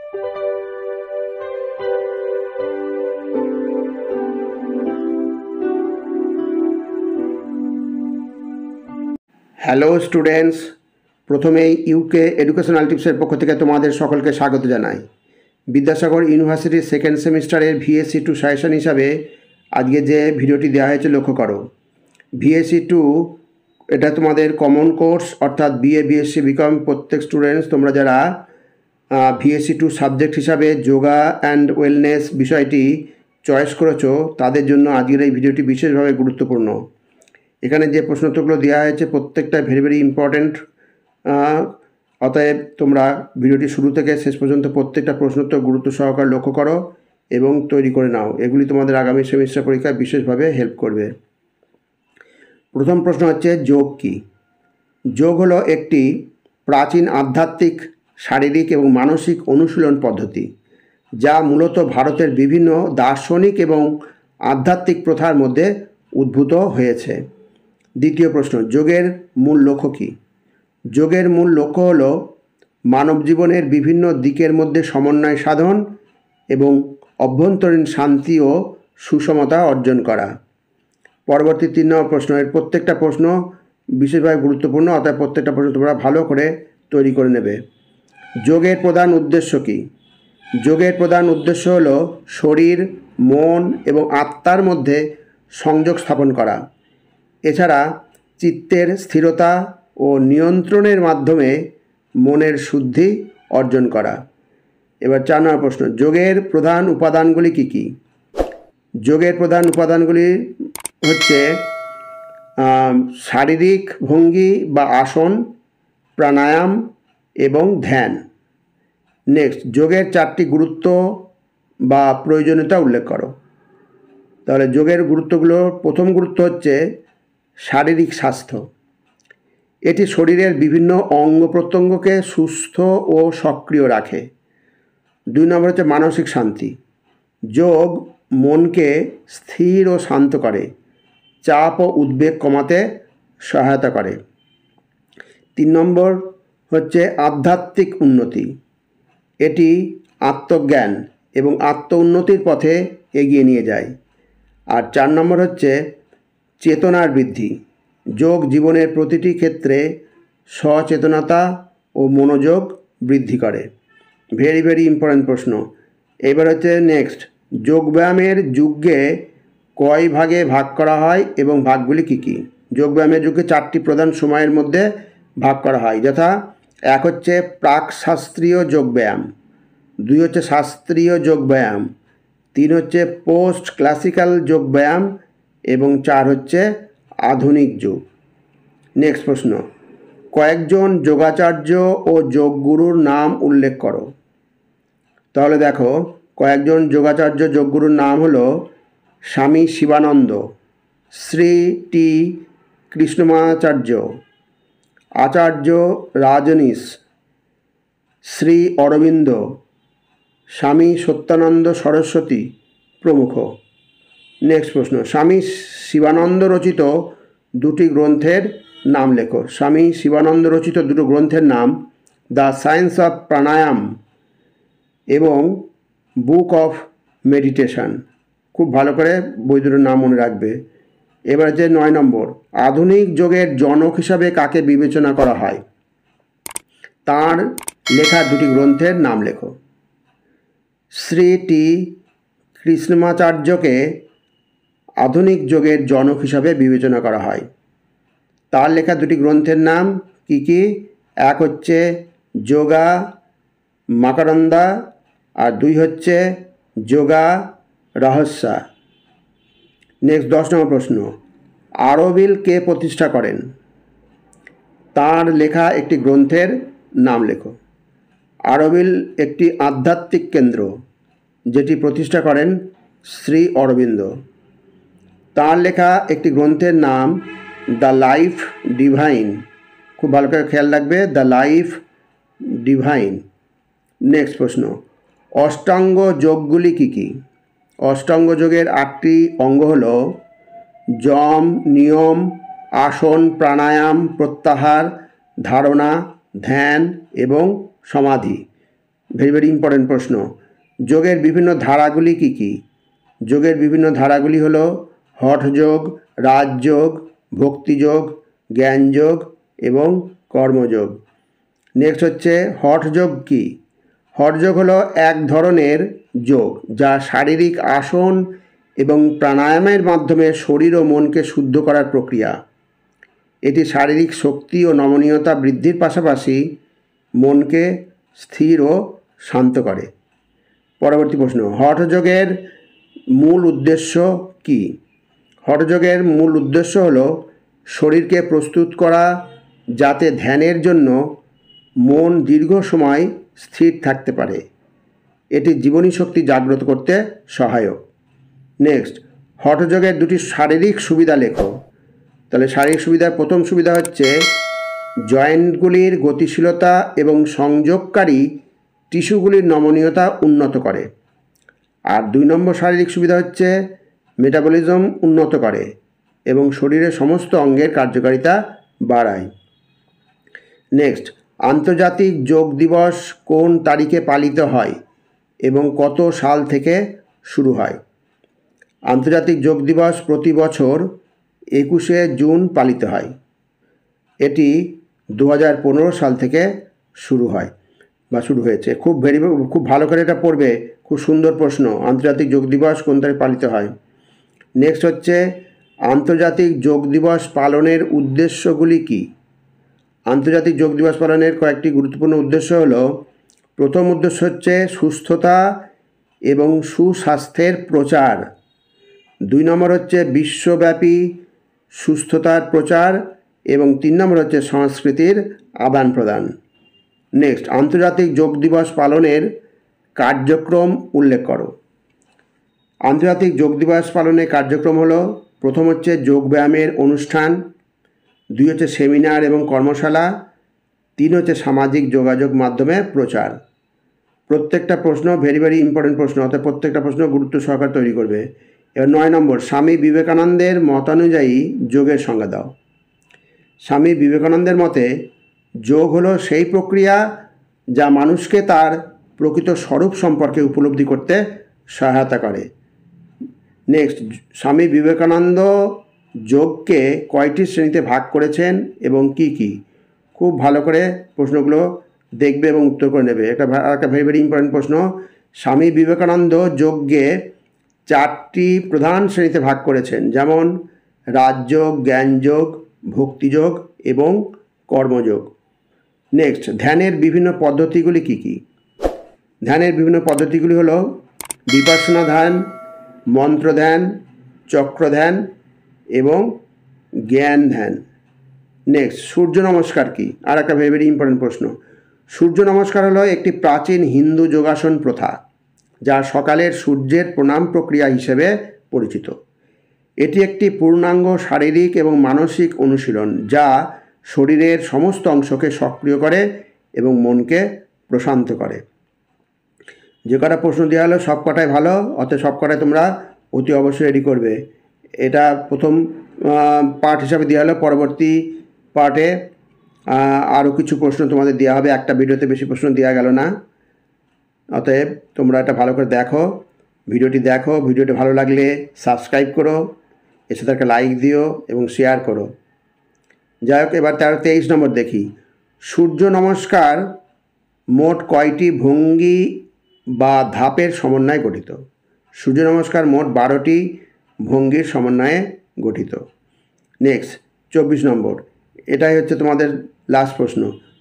Hello students, প্রথমেই UK educational টিপসের পক্ষ থেকে তোমাদের সকলকে স্বাগত জানাই। বিদ্যাসাগর ইউনিভার্সিটির সেকেন্ড সেমিস্টারের ভিএসসি 2 সাজেশন হিসাবে আজকে যে ভিডিওটি দেওয়া হয়েছে লক্ষ্য করো। ভিএসসি 2 এটা তোমাদের কমন কোর্স, অর্থাৎ বিএ, বিএসসি, বিকম প্রত্যেক স্টুডেন্টস তোমরা যারা ভিএসসি 2 সাবজেক্ট হিসাবে যোগা অ্যান্ড ওয়েলনেস বিষয়টি চয়েস করেছো তাদের জন্য আজকের এই ভিডিওটি বিশেষভাবে গুরুত্বপূর্ণ। এখানে যে প্রশ্নোত্তরগুলো দেওয়া হয়েছে প্রত্যেকটা ভেরি ইম্পর্ট্যান্ট, অতএব তোমরা ভিডিওটি শুরু থেকে শেষ পর্যন্ত প্রত্যেকটা প্রশ্নোত্তর গুরুত্ব সহকারে লক্ষ্য করো এবং তৈরি করে নাও। এগুলি তোমাদের আগামী সেমিস্টার পরীক্ষায় বিশেষভাবে হেল্প করবে। প্রথম প্রশ্ন হচ্ছে, যোগ কী? যোগ হলো একটি প্রাচীন আধ্যাত্মিক, শারীরিক এবং মানসিক অনুশীলন পদ্ধতি যা মূলত ভারতের বিভিন্ন দার্শনিক এবং আধ্যাত্মিক প্রথার মধ্যে উদ্ভূত হয়েছে। দ্বিতীয় প্রশ্ন, যোগের মূল লক্ষ্য কী? যোগের মূল লক্ষ্য হল মানব জীবনের বিভিন্ন দিকের মধ্যে সমন্বয় সাধন এবং অভ্যন্তরীণ শান্তি ও সুষমতা অর্জন করা। পরবর্তী 3 নম্বর প্রশ্ন, এর প্রত্যেকটা প্রশ্ন বিশেষভাবে গুরুত্বপূর্ণ, অর্থাৎ প্রত্যেকটা প্রশ্ন তোমরা ভালো করে তৈরি করে নেবে। যোগের প্রধান উদ্দেশ্য কী? যোগের প্রধান উদ্দেশ্য হল শরীর, মন এবং আত্মার মধ্যে সংযোগ স্থাপন করা, এছাড়া চিত্তের স্থিরতা ও নিয়ন্ত্রণের মাধ্যমে মনের শুদ্ধি অর্জন করা। এবার 4 নম্বর প্রশ্ন, যোগের প্রধান উপাদানগুলি কী কী? যোগের প্রধান উপাদানগুলি হচ্ছে শারীরিক ভঙ্গি বা আসন, প্রাণায়াম এবং ধ্যান। নেক্সট, যোগের 4টি গুরুত্ব বা প্রয়োজনীয়তা উল্লেখ করো। তাহলে যোগের গুরুত্বগুলো, প্রথম গুরুত্ব হচ্ছে শারীরিক স্বাস্থ্য। এটি শরীরের বিভিন্ন অঙ্গ প্রত্যঙ্গকে সুস্থ ও সক্রিয় রাখে। 2 নম্বর হচ্ছে মানসিক শান্তি। যোগ মনকে স্থির ও শান্ত করে, চাপ ও উদ্বেগ কমাতে সহায়তা করে। 3 নম্বর হচ্ছে আধ্যাত্মিক উন্নতি। এটি আত্মজ্ঞান এবং আত্ম উন্নতির পথে এগিয়ে নিয়ে যায়। আর 4 নম্বর হচ্ছে চেতনার বৃদ্ধি। যোগ জীবনের প্রতিটি ক্ষেত্রে সচেতনতা ও মনোযোগ বৃদ্ধি করে। ভেরি ইম্পর্ট্যান্ট প্রশ্ন। এবার হচ্ছে নেক্সট, যোগব্যায়ামের যুগকে কয় ভাগে ভাগ করা হয় এবং ভাগগুলি কী কী? যোগব্যায়ামের যুগকে 4টি প্রধান সময়ের মধ্যে ভাগ করা হয়, যথা 1 হচ্ছে প্রাক শাস্ত্রীয় যোগব্যায়াম, 2 হচ্ছে শাস্ত্রীয় যোগব্যায়াম, 3 হচ্ছে পোস্ট ক্লাসিক্যাল যোগব্যায়াম এবং 4 হচ্ছে আধুনিক যোগ। নেক্সট প্রশ্ন, কয়েকজন যোগাচার্য ও যোগগুরুর নাম উল্লেখ করো। তাহলে দেখো, কয়েকজন যোগাচার্য যোগগুরুর নাম হলো স্বামী শিবানন্দ, শ্রী টি কৃষ্ণমাচার্য, আচার্য রাজনীশ, শ্রী অরবিন্দ, স্বামী সত্যানন্দ সরস্বতী প্রমুখ। নেক্সট প্রশ্ন, স্বামী শিবানন্দ রচিত 2টি গ্রন্থের নাম লেখো। স্বামী শিবানন্দ রচিত 2টো গ্রন্থের নাম দ্য সায়েন্স অফ প্রাণায়াম এবং বুক অফ মেডিটেশন। খুব ভালো করে বই দুটোর নাম মনে রাখবে। এবার যে 9 নম্বর, আধুনিক যোগের জনক হিসাবে কাকে বিবেচনা করা হয়? তার লেখা 2টি গ্রন্থের নাম লেখো। শ্রী টি কৃষ্ণমাচার্যকে আধুনিক যোগের জনক হিসাবে বিবেচনা করা হয়। তার লেখা 2টি গ্রন্থের নাম কী কী? 1 হচ্ছে যোগা মাকারন্দা আর 2 হচ্ছে যোগা রহস্যা। নেক্সট 10 নম্বর প্রশ্ন, অরোভিল কে প্রতিষ্ঠা করেন? তার লেখা একটি গ্রন্থের নাম লেখো। অরোভিল একটি আধ্যাত্মিক কেন্দ্র যেটি প্রতিষ্ঠা করেন শ্রী অরবিন্দ। তার লেখা একটি গ্রন্থের নাম দ্য লাইফ ডিভাইন। খুব ভালো করে খেয়াল রাখবে, দ্য লাইফ ডিভাইন। নেক্সট প্রশ্ন, অষ্টাঙ্গ যোগগুলি কী কী? অষ্টাঙ্গ যোগের 8টি অঙ্গ হল যম, নিয়ম, আসন, প্রাণায়াম, প্রত্যাহার, ধারণা, ধ্যান এবং সমাধি। ভেরি ভেরি ইম্পর্টেন্ট প্রশ্ন। যোগের বিভিন্ন ধারাগুলি কি কি? যোগের বিভিন্ন ধারাগুলি হলো হঠযোগ, রাজযোগ, ভক্তিযোগ, জ্ঞানযোগ এবং কর্মযোগ। নেক্সট হচ্ছে হঠযোগ কি? হঠযোগ হলো এক ধরনের যোগ যা শারীরিক আসন এবং প্রাণায়ামের মাধ্যমে শরীর ও মনকে শুদ্ধ করার প্রক্রিয়া। এটি শারীরিক শক্তি ও নমনীয়তা বৃদ্ধির পাশাপাশি মনকে স্থির ও শান্ত করে। পরবর্তী প্রশ্ন, হঠযোগের মূল উদ্দেশ্য কি? হঠযোগের মূল উদ্দেশ্য হলো শরীরকে প্রস্তুত করা যাতে ধ্যানের জন্য মন দীর্ঘ সময় স্থির থাকতে পারে। এটি জীবনী শক্তি জাগ্রত করতে সহায়ক। নেক্সট, হঠযোগের দুটি শারীরিক সুবিধা লেখো। তাহলে শারীরিক সুবিধার প্রথম সুবিধা হচ্ছে জয়েন্টগুলির গতিশীলতা এবং সংযোগকারী টিস্যুগুলির নমনীয়তা উন্নত করে। আর 2 নম্বর শারীরিক সুবিধা হচ্ছে মেটাবলিজম উন্নত করে এবং শরীরের সমস্ত অঙ্গের কার্যকারিতা বাড়ায়। নেক্সট, আন্তর্জাতিক যোগ দিবস কোন তারিখে পালিত হয় এবং কত সাল থেকে শুরু হয়? আন্তর্জাতিক যোগ দিবস প্রতি বছর 21শে জুন পালিত হয়। এটি 2015 সাল থেকে শুরু হয় বা শুরু হয়েছে। খুব ভালো করে এটা পড়বে, খুব সুন্দর প্রশ্ন। আন্তর্জাতিক যোগ দিবস কোন তারিখে পালিত হয়? নেক্সট হচ্ছে আন্তর্জাতিক যোগ দিবস পালনের উদ্দেশ্যগুলি কি? আন্তর্জাতিক যোগ দিবস পালনের কয়েকটি গুরুত্বপূর্ণ উদ্দেশ্য হলো, প্রথম উদ্দেশ্য হচ্ছে সুস্থতা এবং সুস্বাস্থ্যের প্রচার। 2 নম্বর হচ্ছে বিশ্বব্যাপী সুস্থতার প্রচার এবং 3 নম্বর হচ্ছে সংস্কৃতির আদান প্রদান। নেক্সট, আন্তর্জাতিক যোগ দিবস পালনের কার্যক্রম উল্লেখ করো। আন্তর্জাতিক যোগ দিবস পালনের কার্যক্রম হলো, প্রথম হচ্ছে যোগব্যায়ামের অনুষ্ঠান, 2 হচ্ছে সেমিনার এবং কর্মশালা, 3 হচ্ছে সামাজিক যোগাযোগ মাধ্যমে প্রচার। প্রত্যেকটা প্রশ্ন ভেরি ভেরি ইম্পর্টেন্ট প্রশ্ন, অর্থাৎ প্রত্যেকটা প্রশ্ন গুরুত্ব সহকারে তৈরি করবে। এবার 9 নম্বর, স্বামী বিবেকানন্দের মতানুযায়ী যোগের সংজ্ঞা দাও। স্বামী বিবেকানন্দের মতে যোগ হলো সেই প্রক্রিয়া যা মানুষকে তার প্রকৃত স্বরূপ সম্পর্কে উপলব্ধি করতে সহায়তা করে। নেক্সট, স্বামী বিবেকানন্দ যোগকে কয়টি শ্রেণীতে ভাগ করেছেন এবং কি কি? খুব ভালো করে প্রশ্নগুলো দেখবে এবং উত্তর করে নেবে। একটা ভেরি ভেরি ইম্পর্টেন্ট প্রশ্ন। স্বামী বিবেকানন্দ যোগকে 4টি প্রধান শ্রেণীতে ভাগ করেছেন, যেমন রাজযোগ, জ্ঞানযোগ, ভক্তিযোগ এবং কর্মযোগ। নেক্সট, ধ্যানের বিভিন্ন পদ্ধতিগুলি কি কি? ধ্যানের বিভিন্ন পদ্ধতিগুলি হলো বিপাসনা ধ্যান, মন্ত্র ধ্যান, চক্র ধ্যান এবং জ্ঞান ধ্যান। নেক্সট, সূর্য নমস্কার কি? আর একটা ভেরি ভেরি ইম্পর্টেন্ট প্রশ্ন। সূর্য নমস্কার হলো একটি প্রাচীন হিন্দু যোগাসন প্রথা যা সকালের সূর্যের প্রণাম প্রক্রিয়া হিসেবে পরিচিত। এটি একটি পূর্ণাঙ্গ শারীরিক এবং মানসিক অনুশীলন যা শরীরের সমস্ত অংশকে সক্রিয় করে এবং মনকে প্রশান্ত করে। যে কটা প্রশ্ন দেওয়া হলো সব কটাই ভালো, অতএব সব কটাই তোমরা অতি অবশ্যই রেডি করবে। এটা প্রথম পার্ট হিসাবে দেওয়া হলো। পরবর্তী পার্টে আরও কিছু প্রশ্ন তোমাদের দেওয়া হবে, একটা ভিডিওতে বেশি প্রশ্ন দেওয়া গেল না। অতএব তোমরা এটা ভালো করে দেখো, ভিডিওটি ভালো লাগলে সাবস্ক্রাইব করো, এর সাথে একটা লাইক দিও এবং শেয়ার করো। যাই হোক, এবার 23 নম্বর দেখি। সূর্য নমস্কার মোট কয়টি ভঙ্গি বা ধাপের সমন্বয়ে গঠিত? সূর্য নমস্কার মোট 12টি ভঙ্গির সমন্বয়ে গঠিত। নেক্সট, 24 নম্বর, এটাই হচ্ছে তোমাদের লাস্ট প্রশ্ন।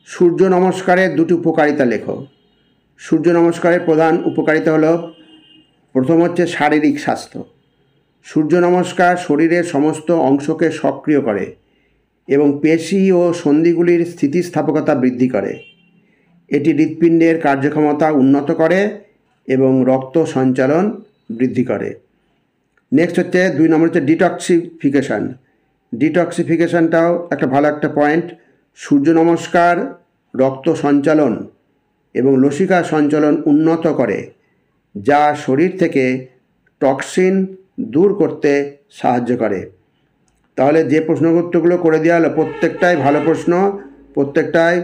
সূর্য নমস্কারের 2টি উপকারিতা লেখো। সূর্য নমস্কারের প্রধান উপকারিতা হলো, প্রথম হচ্ছে শারীরিক স্বাস্থ্য। সূর্য নমস্কার শরীরের সমস্ত অংশকে সক্রিয় করে এবং পেশি ও সন্ধিগুলির স্থিতিস্থাপকতা বৃদ্ধি করে। এটি হৃৎপিণ্ডের কার্যক্ষমতা উন্নত করে এবং রক্ত সঞ্চালন বৃদ্ধি করে। নেক্সট হচ্ছে 2 নম্বর হচ্ছে ডিটক্সিফিকেশান। ডিটক্সিফিকেশানটাও একটা ভালো একটা পয়েন্ট। সূর্য নমস্কার রক্ত সঞ্চালন এবং লসিকা সঞ্চালন উন্নত করে, যা শরীর থেকে টক্সিন দূর করতে সাহায্য করে। তাহলে যে প্রশ্নগুলো করে দেওয়া হলো প্রত্যেকটাই ভালো প্রশ্ন, প্রত্যেকটাই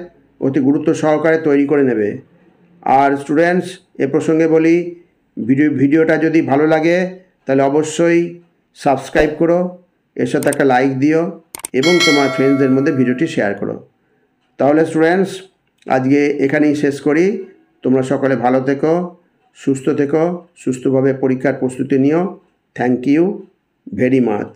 অতি গুরুত্ব সহকারে তৈরি করে নেবে। আর স্টুডেন্টস এ প্রসঙ্গে বলি, ভিডিওটা যদি ভালো লাগে তাহলে অবশ্যই সাবস্ক্রাইব করো, এর সাথে একটা লাইক দিও এবং তোমার ফ্রেন্ডসদের মধ্যে ভিডিওটি শেয়ার করো। তাহলে স্টুডেন্টস আজকে এখানেই শেষ করি। তোমরা সকলে ভালো থেকো, সুস্থ থেকো, সুস্থভাবে পরীক্ষার প্রস্তুতি নিও। Thank you very much.